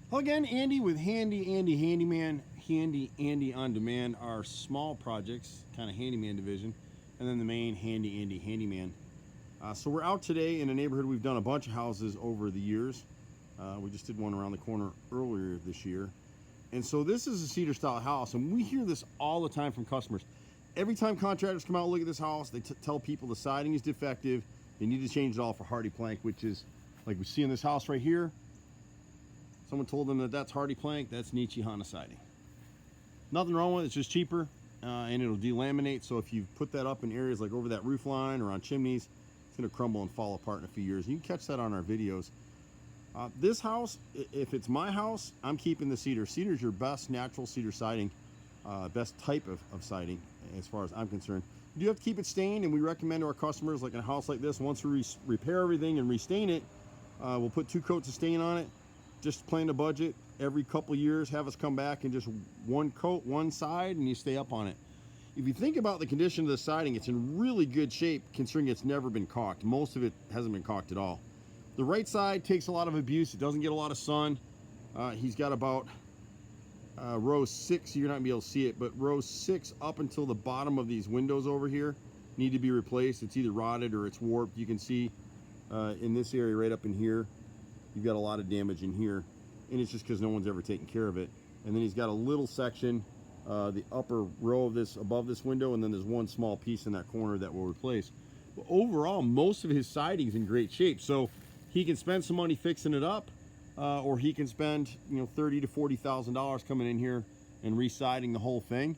Well, again, Andy with Handy Andy Handyman, Handy Andy On Demand, our small projects, kind of handyman division, and then the main Handy Andy Handyman. So we're out today in a neighborhood. We've done a bunch of houses over the years. We just did one around the corner earlier this year. And so this is a cedar style house, and we hear this all the time from customers. Every time contractors come out and look at this house, they tell people the siding is defective. They need to change it all for hardy plank, which is like we see in this house right here. Someone told them that that's hardy plank, that's Nichihana siding. Nothing wrong with it, it's just cheaper, and it'll delaminate. So if you put that up in areas like over that roof line or on chimneys, it's gonna crumble and fall apart in a few years. You can catch that on our videos. This house, if it's my house, I'm keeping the cedar. Cedar is your best natural cedar siding, best type of siding as far as I'm concerned. You do have to keep it stained, and we recommend to our customers, like in a house like this, once we repair everything and restain it, we'll put 2 coats of stain on it. Just plan to budget every couple years, have us come back and just 1 coat one side, and you stay up on it. If you think about the condition of the siding, it's in really good shape considering it's never been caulked. Most of it hasn't been caulked at all. The right side takes a lot of abuse. It doesn't get a lot of sun. He's got about row 6, you're not gonna be able to see it, but row 6 up until the bottom of these windows over here need to be replaced. It's either rotted or it's warped. You can see in this area right up in here, you've got a lot of damage in here, and it's just because no one's ever taken care of it. And then he's got a little section, the upper row of this, above this window, and then there's one small piece in that corner that we'll replace. But overall, most of his siding's in great shape, so he can spend some money fixing it up, or he can spend, you know, $30,000 to $40,000 coming in here and re-siding the whole thing.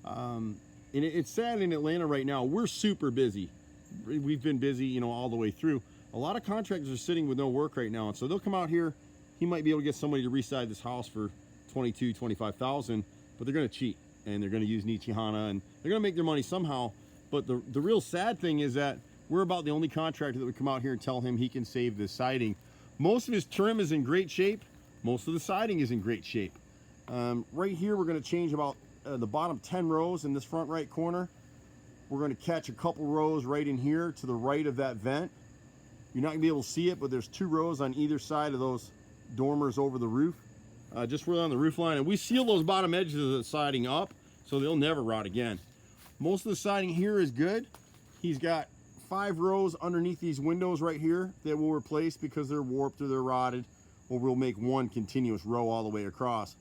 And it's sad in Atlanta right now. We're super busy. We've been busy, you know, all the way through. A lot of contractors are sitting with no work right now, and so they'll come out here. He might be able to get somebody to reside this house for $22,000, $25,000, but they're going to cheat, and they're going to use Nichihana, and they're going to make their money somehow. But the real sad thing is that we're about the only contractor that would come out here and tell him he can save this siding. Most of his trim is in great shape. Most of the siding is in great shape. Right here, we're going to change about the bottom 10 rows in this front right corner. We're going to catch a couple rows right in here to the right of that vent. You're not gonna be able to see it, but there's 2 rows on either side of those dormers over the roof, just really on the roof line. And we seal those bottom edges of the siding up so they'll never rot again. Most of the siding here is good. He's got 5 rows underneath these windows right here that we'll replace because they're warped or they're rotted, or we'll make one continuous row all the way across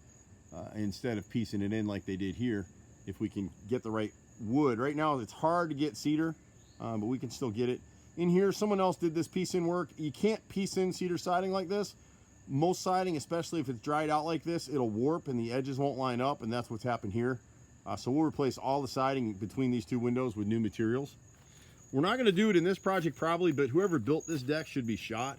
instead of piecing it in like they did here, if we can get the right wood. Right now it's hard to get cedar, but we can still get it. In here, someone else did this piece in work. You can't piece in cedar siding like this. Most siding, especially if it's dried out like this, it'll warp and the edges won't line up, and that's what's happened here. So we'll replace all the siding between these 2 windows with new materials. We're not gonna do it in this project probably, but whoever built this deck should be shot.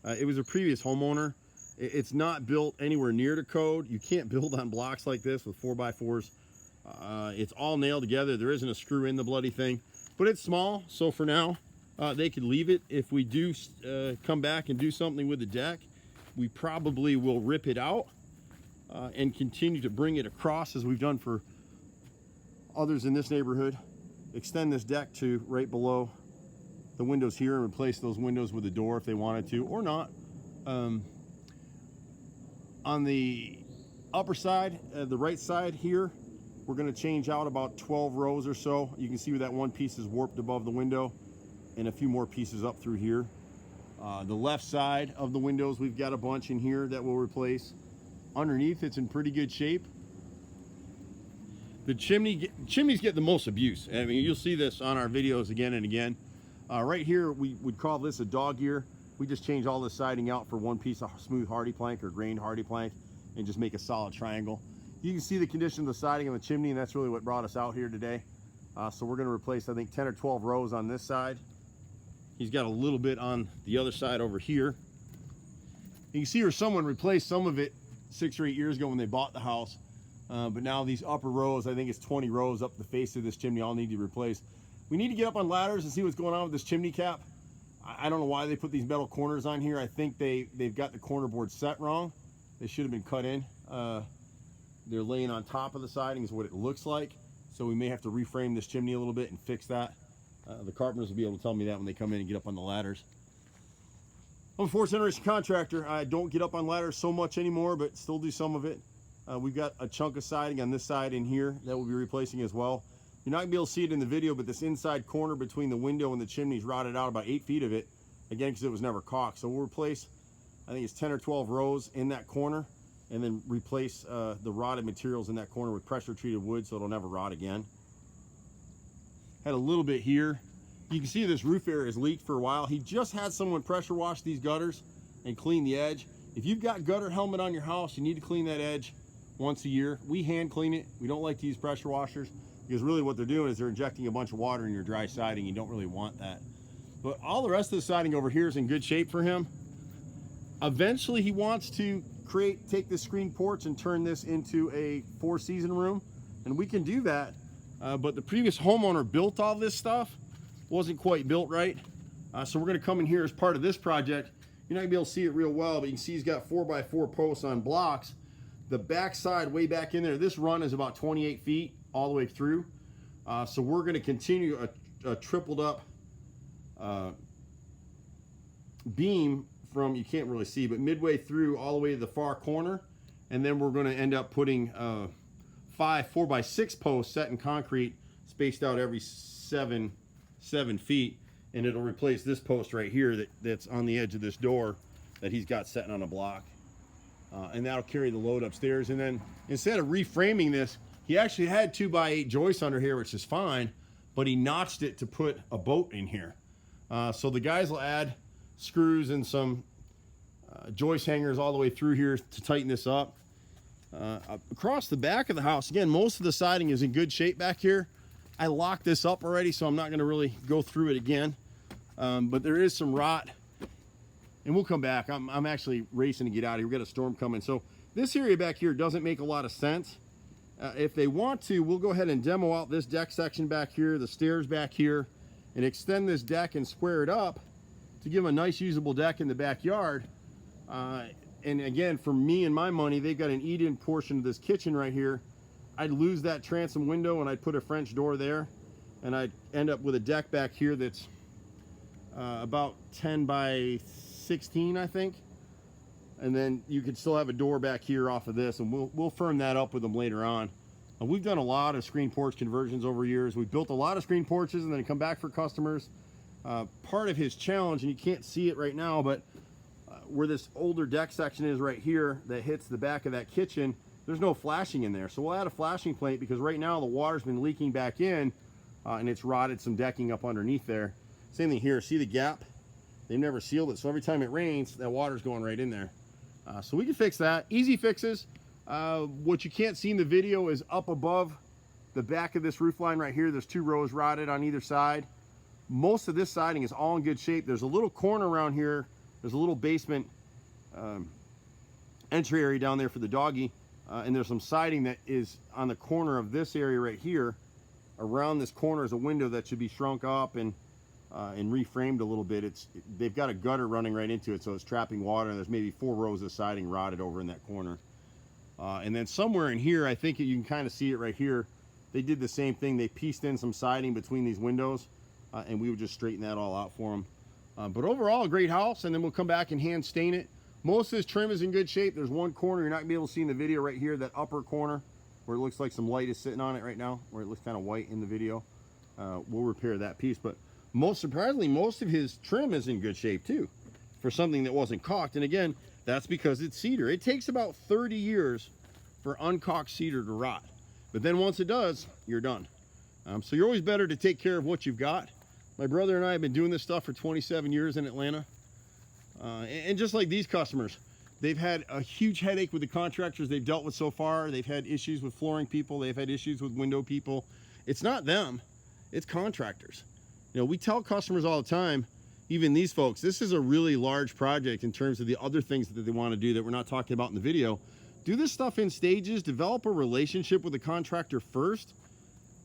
It was a previous homeowner. It's not built anywhere near to code. You can't build on blocks like this with 4x4s. It's all nailed together. There isn't a screw in the bloody thing, but it's small, so for now, they could leave it. If we do come back and do something with the deck, we probably will rip it out and continue to bring it across as we've done for others in this neighborhood. Extend this deck to right below the windows here and replace those windows with a door if they wanted to, or not. On the upper side, the right side here, we're going to change out about 12 rows or so. You can see where that one piece is warped above the window, and a few more pieces up through here. The left side of the windows, we've got a bunch in here that we'll replace. Underneath, it's in pretty good shape. The chimneys get the most abuse. I mean, you'll see this on our videos again and again. Right here, we would call this a dog ear. We just change all the siding out for one piece of smooth hardy plank or grained hardy plank and just make a solid triangle. You can see the condition of the siding on the chimney, and that's really what brought us out here today. So we're going to replace, I think, 10 or 12 rows on this side. He's got a little bit on the other side over here. You can see where someone replaced some of it 6 or 8 years ago when they bought the house. But now these upper rows, I think it's 20 rows up the face of this chimney, all need to be replaced. We need to get up on ladders and see what's going on with this chimney cap. I don't know why they put these metal corners on here. I think they've got the corner board set wrong. They should have been cut in. They're laying on top of the siding is what it looks like. So we may have to reframe this chimney a little bit and fix that. The carpenters will be able to tell me that when they come in and get up on the ladders. I'm a fourth generation contractor. I don't get up on ladders so much anymore, but still do some of it. We've got a chunk of siding on this side in here that we'll be replacing as well. You're not gonna be able to see it in the video, but this inside corner between the window and the chimney's rotted out, about 8 feet of it, again, because it was never caulked. So we'll replace, I think it's 10 or 12 rows in that corner, and then replace the rotted materials in that corner with pressure treated wood so it'll never rot again. Had a little bit here. You can see this roof area has leaked for a while. He just had someone pressure wash these gutters and clean the edge. If you've got gutter helmet on your house, you need to clean that edge once a year. We hand clean it. We don't like to use pressure washers because really what they're doing is they're injecting a bunch of water in your dry siding. You don't really want that. But all the rest of the siding over here is in good shape for him. Eventually he wants to take this screen porch and turn this into a 4-season room, and we can do that. But the previous homeowner built all this stuff, wasn't quite built right. So we're gonna come in here as part of this project. You're not gonna be able to see it real well, but you can see he's got 4x4 posts on blocks. The back side, way back in there, this run is about 28 feet all the way through. So we're gonna continue a tripled up beam from, you can't really see, but midway through all the way to the far corner. And then we're gonna end up putting 5 4x6 posts set in concrete, spaced out every 7 feet, and it'll replace this post right here that's on the edge of this door that he's got setting on a block, and that'll carry the load upstairs. And then instead of reframing this, he actually had 2x8 joists under here, which is fine, but he notched it to put a boat in here. So the guys will add screws and some joist hangers all the way through here to tighten this up. Across the back of the house, again, most of the siding is in good shape back here. I locked this up already, so I'm not going to really go through it again. But there is some rot, and we'll come back. I'm actually racing to get out of here. We've got a storm coming. So this area back here doesn't make a lot of sense. If they want to, we'll go ahead and demo out this deck section back here, the stairs back here, and extend this deck and square it up to give them a nice usable deck in the backyard. And again, for me and my money, they've got an eat-in portion of this kitchen right here. I'd lose that transom window and I'd put a French door there, and I'd end up with a deck back here that's about 10 by 16, I think. And then you could still have a door back here off of this, and we'll firm that up with them later on. We've done a lot of screen porch conversions over years. We've built a lot of screen porches and then come back for customers. Part of his challenge, and you can't see it right now, but where this older deck section is right here that hits the back of that kitchen, there's no flashing in there. So we'll add a flashing plate, because right now the water's been leaking back in, and it's rotted some decking up underneath there. Same thing here. See the gap? They've never sealed it, so every time it rains, that water's going right in there. So we can fix that. Easy fixes. What you can't see in the video is up above the back of this roof line right here. There's 2 rows rotted on either side. Most of this siding is all in good shape. There's a little corner around here. There's a little basement entry area down there for the doggy. And there's some siding that is on the corner of this area right here. Around this corner is a window that should be shrunk up and reframed a little bit. They've got a gutter running right into it, so it's trapping water, and there's maybe 4 rows of siding rotted over in that corner. And then somewhere in here, I think you can kind of see it right here, they did the same thing. They pieced in some siding between these windows, and we would just straighten that all out for them. But overall, a great house, and then we'll come back and hand stain it. Most of this trim is in good shape. There's one corner you're not going to be able to see in the video right here, that upper corner, where it looks like some light is sitting on it right now, where it looks kind of white in the video. We'll repair that piece, but most surprisingly, most of his trim is in good shape too, for something that wasn't caulked. And again, that's because it's cedar. It takes about 30 years for uncaulked cedar to rot, but then once it does, you're done. So you're always better to take care of what you've got. My brother and I have been doing this stuff for 27 years in Atlanta. And just like these customers, they've had a huge headache with the contractors they've dealt with so far. They've had issues with flooring people. They've had issues with window people. It's not them, it's contractors. You know, we tell customers all the time, even these folks, this is a really large project in terms of the other things that they want to do that we're not talking about in the video. Do this stuff in stages, develop a relationship with the contractor first,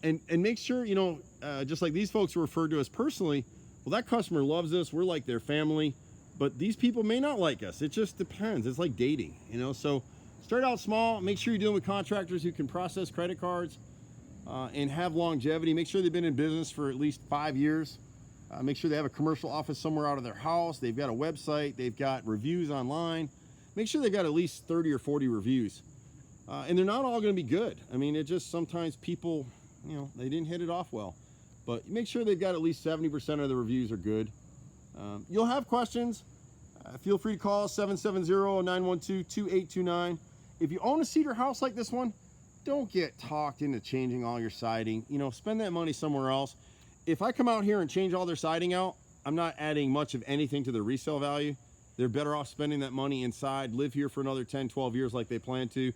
and make sure, you know, just like these folks were referred to us personally, well, that customer loves us, we're like their family, but these people may not like us. It just depends. It's like dating, you know. So start out small, make sure you're dealing with contractors who can process credit cards and have longevity. Make sure they've been in business for at least 5 years. Make sure they have a commercial office somewhere out of their house. They've got a website. They've got reviews online. Make sure they've got at least 30 or 40 reviews. And they're not all going to be good. I mean, it just sometimes people, you know, they didn't hit it off well. But make sure they've got at least 70% of the reviews are good. You'll have questions. Feel free to call 770-912-2829. If you own a cedar house like this one, don't get talked into changing all your siding. You know, spend that money somewhere else. If I come out here and change all their siding out, I'm not adding much of anything to their resale value. They're better off spending that money inside, live here for another 10, 12 years like they plan to,